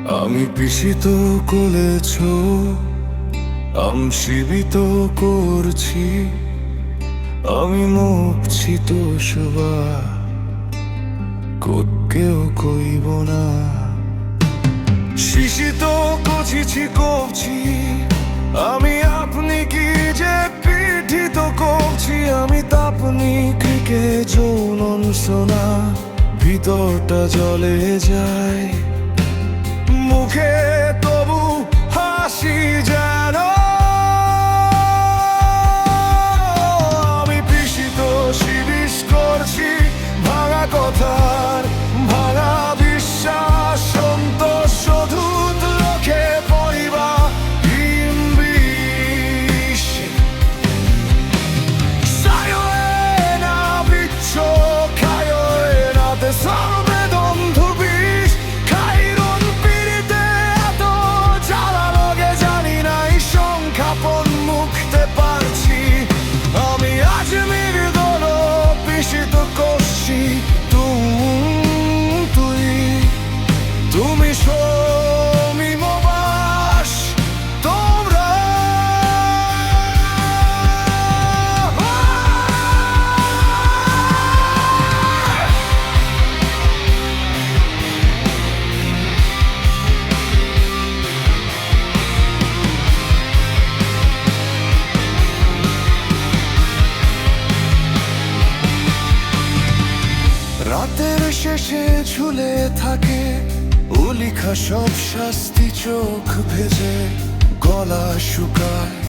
আমি পিষিত কলেছ আমশীবিত করছি, আমি মুখছি তো শোভা কেউ কইব না। শিশিত কছিছি কবছি আমি, আপনি কি যে পিঠিত করছি আমি, তাপনি ক্রিকে যৌনন সোনা ভিতরটা জ্বলে যায়, মুখে তবু হাসি যেন। আমি পিষিত শিরিষ করছি ভাঙা কথার ভাঙা বিশ্বাস, সন্তোষ শোধুত লোকে পরিবা হিমবিষ সায়োনা বিচ্ছ খায়োনা তে সর্বে বন্ধু বিষ খাইরন পিড়িতে এত জ্বালা লগে জানি নাই সংখ্যাপন মুখতে পারছি আমি আজ মৃদল পিষিত করছি তুমি সমীমবাস তোমরা। রাতের শেষে ঝুলে থাকে উলিখা সব শাস্তি, চোখ ভেজে গলা শুকায়।